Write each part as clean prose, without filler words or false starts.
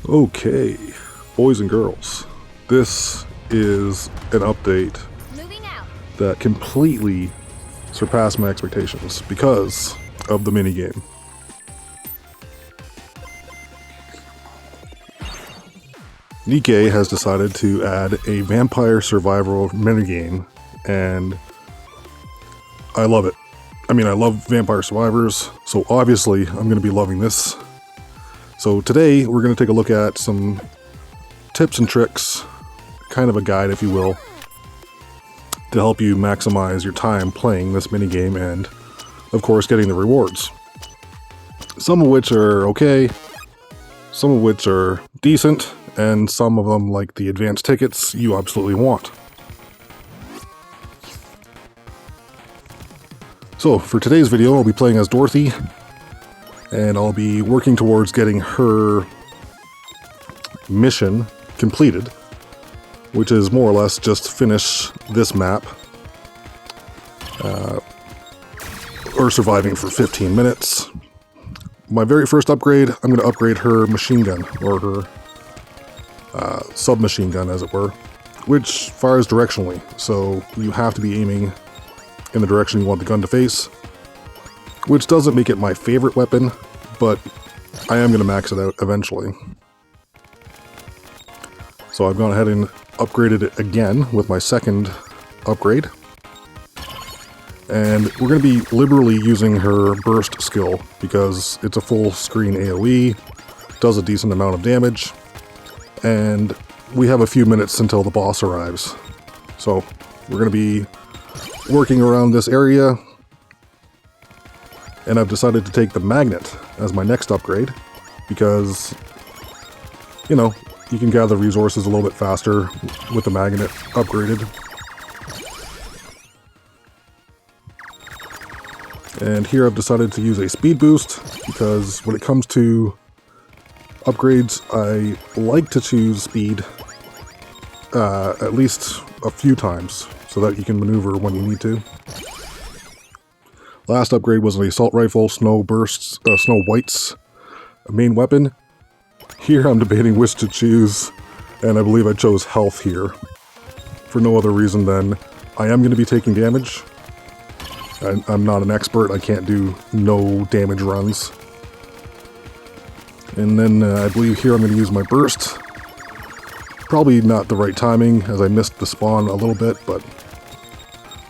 Okay, boys and girls, this is an update that completely surpassed my expectations because of the minigame. Nikke has decided to add a vampire survival minigame, and I love it. I mean, I love vampire survivors, so obviously I'm going to be loving this. So today we're going to take a look at some tips and tricks, kind of a guide if you will, to help you maximize your time playing this minigame and, of course, getting the rewards. Some of which are okay, some of which are decent, and some of them, like the advanced tickets, you absolutely want. So for today's video, I'll be playing as Dorothy, and I'll be working towards getting her mission completed, which is more or less just finish this map, or surviving for 15 minutes. My very first upgrade, I'm going to upgrade her machine gun, or her submachine gun as it were, which fires directionally, so you have to be aiming in the direction you want the gun to face, which doesn't make it my favorite weapon, but I am going to max it out eventually. So I've gone ahead and upgraded it again with my second upgrade. And we're going to be liberally using her burst skill because it's a full screen AoE, does a decent amount of damage, and we have a few minutes until the boss arrives. So we're going to be working around this area, and I've decided to take the magnet as my next upgrade because, you know, you can gather resources a little bit faster with the magnet upgraded. And here I've decided to use a speed boost because when it comes to upgrades, I like to choose speed at least a few times so that you can maneuver when you need to. Last upgrade was an assault rifle, Snow White's main weapon. Here I'm debating which to choose, and I believe I chose health here for no other reason than I am going to be taking damage. I'm not an expert, I can't do no damage runs. And then I believe here I'm going to use my burst. Probably not the right timing as I missed the spawn a little bit, but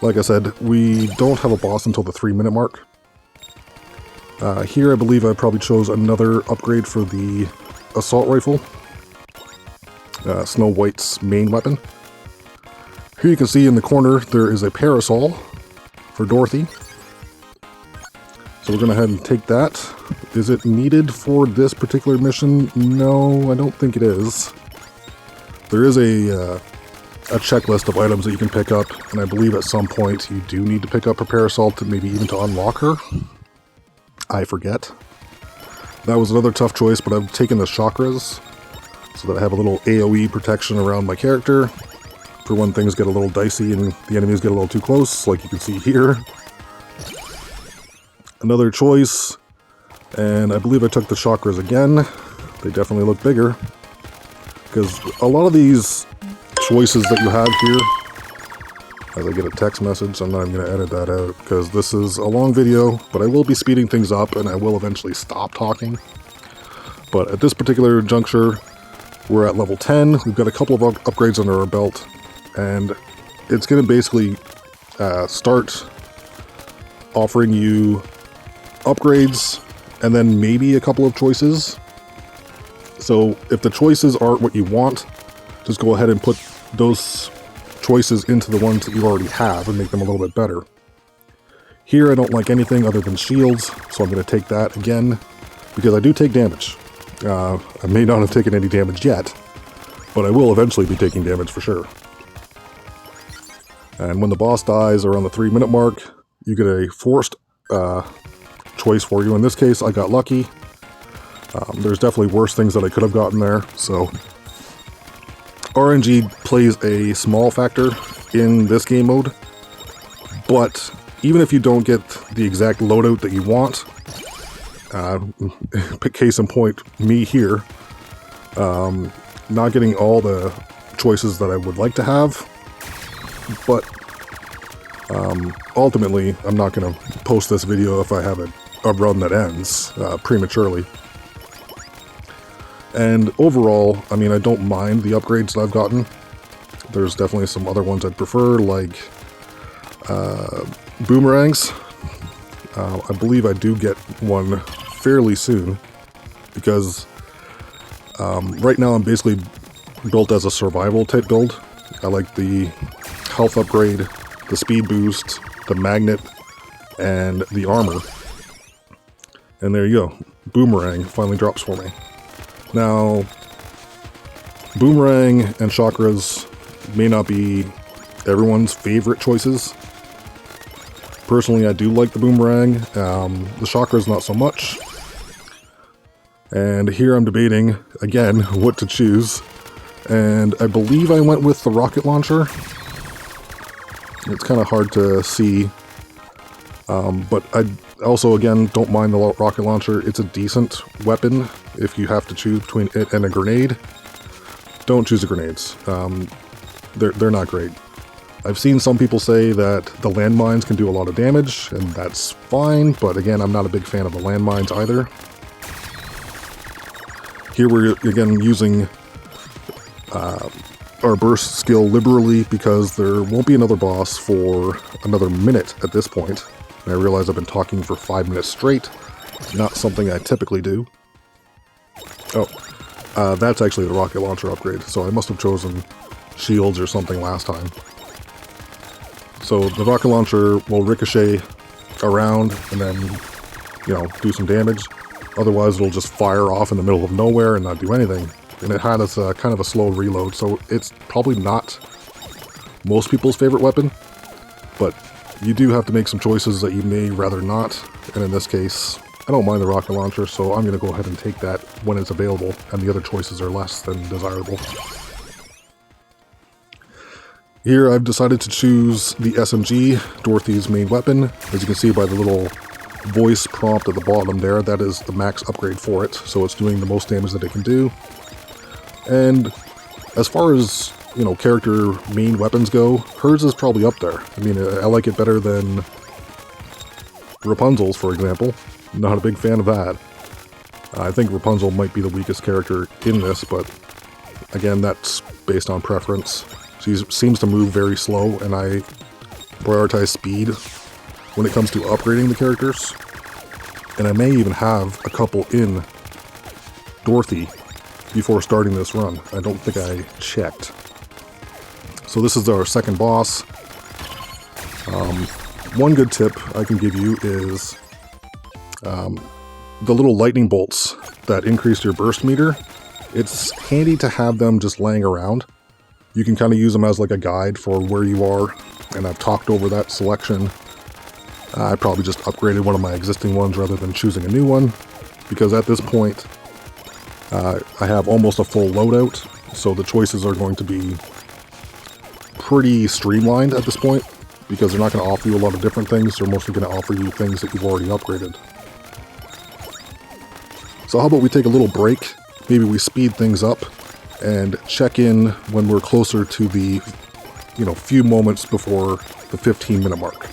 like I said, we don't have a boss until the 3-minute mark. Here I believe I probably chose another upgrade for the assault rifle, Snow White's main weapon. Here you can see in the corner there is a parasol for Dorothy. So we're going to go ahead and take that. Is it needed for this particular mission? No, I don't think it is. There is a checklist of items that you can pick up, and I believe at some point you do need to pick up a parasol to maybe even to unlock her. I forget. That was another tough choice, but I've taken the chakras so that I have a little AoE protection around my character for when things get a little dicey and the enemies get a little too close, like you can see here. Another choice, and I believe I took the chakras again. They definitely look bigger, because a lot of these choices that you have here, as I get a text message, I'm not even going to edit that out because this is a long video, but I will be speeding things up and I will eventually stop talking. But at this particular juncture, we're at level 10, we've got a couple of upgrades under our belt, and it's going to basically start offering you upgrades and then maybe a couple of choices. So if the choices aren't what you want, just go ahead and put those choices into the ones that you already have and make them a little bit better. Here I don't like anything other than shields, so I'm going to take that again because I do take damage. I may not have taken any damage yet, but I will eventually be taking damage for sure. And when the boss dies around the 3-minute mark, you get a forced choice for you. In this case, I got lucky. There's definitely worse things that I could have gotten there, so RNG plays a small factor in this game mode, but even if you don't get the exact loadout that you want, case in point, me here, Not getting all the choices that I would like to have, but ultimately I'm not going to post this video if I have a run that ends prematurely. And overall, I mean, I don't mind the upgrades that I've gotten. There's definitely some other ones I'd prefer, like boomerangs. I believe I do get one fairly soon, because right now I'm basically built as a survival type build. I like the health upgrade, the speed boost, the magnet, and the armor. And there you go. Boomerang finally drops for me. Now, boomerang and chakras may not be everyone's favorite choices. Personally, I do like the boomerang. The chakras not so much. And here I'm debating, again, what to choose. And I believe I went with the rocket launcher. It's kind of hard to see. But I also, again, don't mind the rocket launcher. It's a decent weapon if you have to choose between it and a grenade. Don't choose the grenades. They're not great. I've seen some people say that the landmines can do a lot of damage, and that's fine, but again, I'm not a big fan of the landmines either. Here we're, again, using our burst skill liberally, because there won't be another boss for another minute at this point. And I realize I've been talking for 5 minutes straight. Not something I typically do. Oh, that's actually the rocket launcher upgrade, so I must have chosen shields or something last time. So the rocket launcher will ricochet around and then, you know, do some damage. Otherwise it'll just fire off in the middle of nowhere and not do anything. And it has a kind of a slow reload, so it's probably not most people's favorite weapon. But you do have to make some choices that you may rather not. And in this case, I don't mind the rocket launcher, so I'm going to go ahead and take that when it's available, and the other choices are less than desirable. Here I've decided to choose the SMG, Dorothy's main weapon. As you can see by the little voice prompt at the bottom there, that is the max upgrade for it, so it's doing the most damage that it can do. And as far as, you know, character main weapons go, hers is probably up there. I mean, I like it better than Rapunzel's, for example. Not a big fan of that. I think Rapunzel might be the weakest character in this, but again, that's based on preference. She seems to move very slow, and I prioritize speed when it comes to upgrading the characters. And I may even have a couple in Dorothy before starting this run. I don't think I checked. So this is our second boss. One good tip I can give you is the little lightning bolts that increase your burst meter. It's handy to have them just laying around. You can kind of use them as like a guide for where you are, and I've talked over that selection. I probably just upgraded one of my existing ones rather than choosing a new one, because at this point I have almost a full loadout, so the choices are going to be pretty streamlined at this point, because they're not going to offer you a lot of different things. They're mostly going to offer you things that you've already upgraded. So how about we take a little break, maybe we speed things up, and check in when we're closer to the, you know, few moments before the 15-minute mark.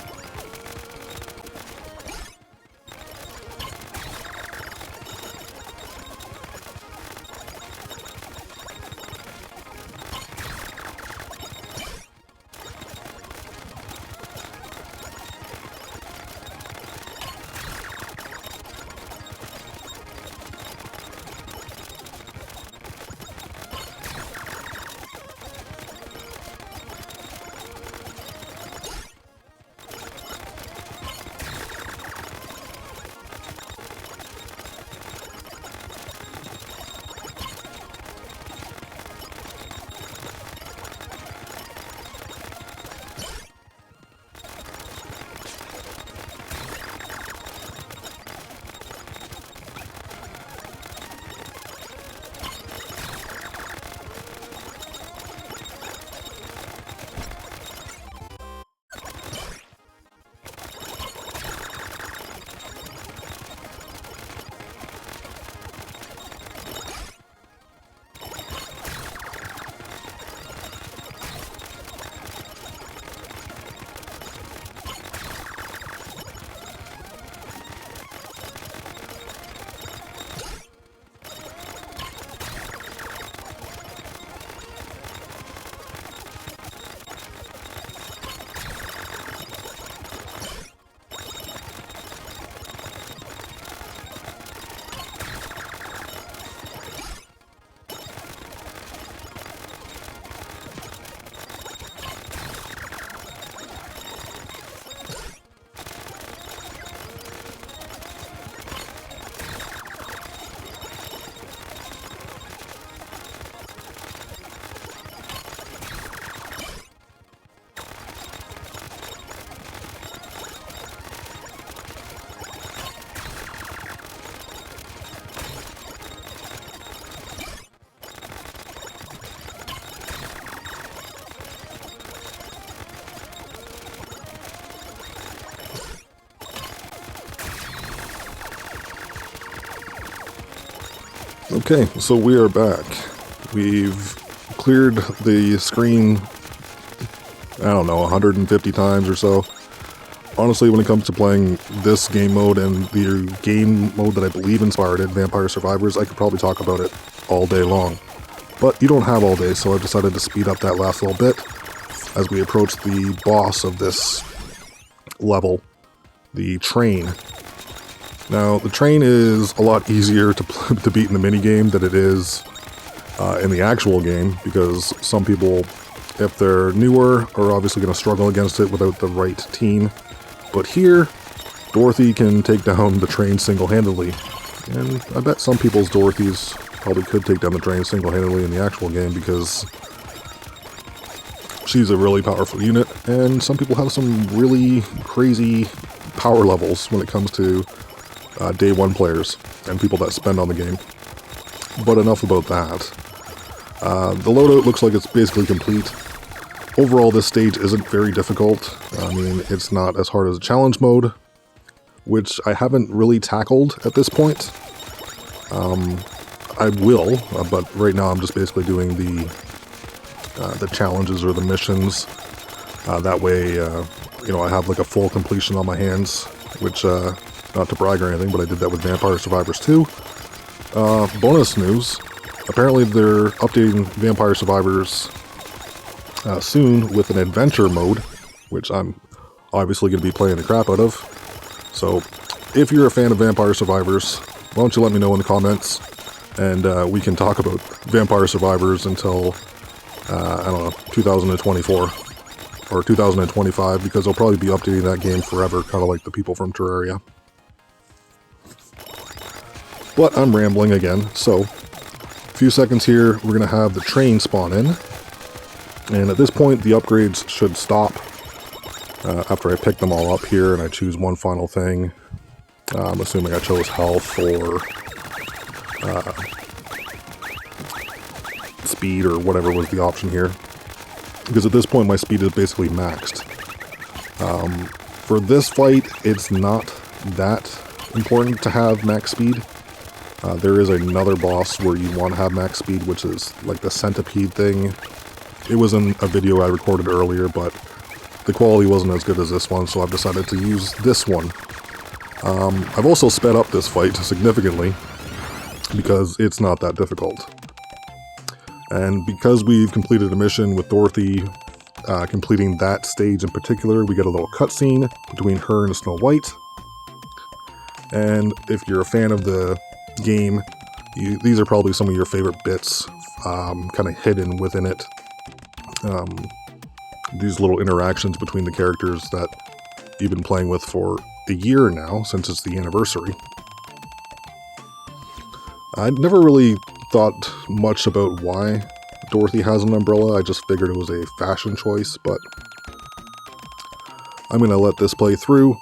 Okay, so we are back. We've cleared the screen, I don't know, 150 times or so. Honestly, when it comes to playing this game mode and the game mode that I believe inspired it, Vampire Survivors, I could probably talk about it all day long. But you don't have all day, so I've decided to speed up that last little bit as we approach the boss of this level, the train. Now, the train is a lot easier to beat in the minigame than it is in the actual game, because some people, if they're newer, are obviously going to struggle against it without the right team. But here, Dorothy can take down the train single-handedly. And I bet some people's Dorothys probably could take down the train single-handedly in the actual game, because she's a really powerful unit, and some people have some really crazy power levels when it comes to day one players and people that spend on the game. But enough about that. The loadout looks like it's basically complete. Overall, this stage isn't very difficult. I mean, it's not as hard as a challenge mode, which I haven't really tackled at this point. I will, but right now I'm just basically doing the challenges or the missions. That way, you know, I have like a full completion on my hands, which, not to brag or anything, but I did that with Vampire Survivors 2. Bonus news, apparently they're updating Vampire Survivors soon with an adventure mode, which I'm obviously going to be playing the crap out of. So, if you're a fan of Vampire Survivors, why don't you let me know in the comments, and we can talk about Vampire Survivors until, I don't know, 2024 or 2025, because they'll probably be updating that game forever, kind of like the people from Terraria. But I'm rambling again, so a few seconds here, we're going to have the train spawn in. And at this point, the upgrades should stop after I pick them all up here and I choose one final thing. I'm assuming I chose health or speed or whatever was the option here. Because at this point, my speed is basically maxed. For this fight, it's not that important to have max speed. There is another boss where you want to have max speed, which is like the centipede thing. It was in a video I recorded earlier, but the quality wasn't as good as this one, so I've decided to use this one. I've also sped up this fight significantly, because it's not that difficult. And because we've completed a mission with Dorothy, completing that stage in particular, we get a little cutscene between her and Snow White. And if you're a fan of the game, these are probably some of your favorite bits, kind of hidden within it. These little interactions between the characters that you've been playing with for a year now, since it's the anniversary. I never really thought much about why Dorothy has an umbrella. I just figured it was a fashion choice, but I'm going to let this play through.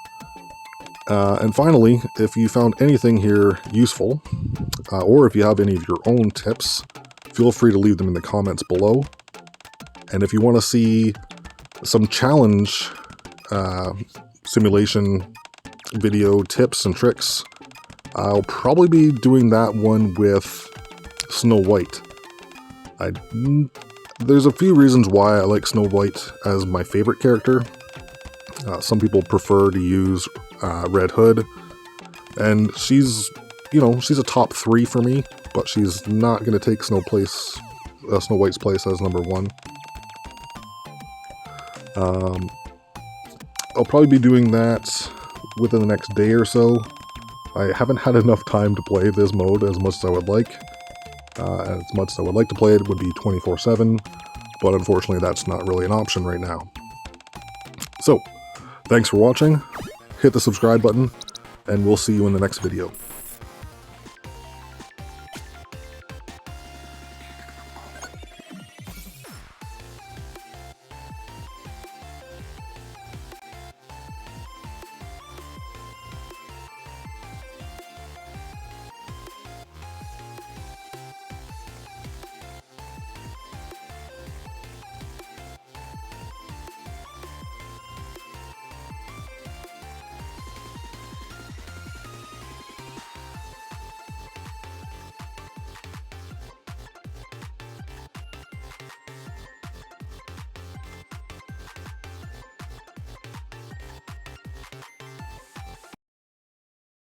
And finally, if you found anything here useful, or if you have any of your own tips, feel free to leave them in the comments below. And if you want to see some challenge simulation video tips and tricks, I'll probably be doing that one with Snow White. There's a few reasons why I like Snow White as my favorite character. Some people prefer to use Red Hood, and she's, you know, she's a top 3 for me, but she's not going to take Snow White's place as number 1. I'll probably be doing that within the next day or so. I haven't had enough time to play this mode as much as I would like. As much as I would like to play it would be 24/7, but unfortunately that's not really an option right now. So, thanks for watching, hit the subscribe button, and we'll see you in the next video.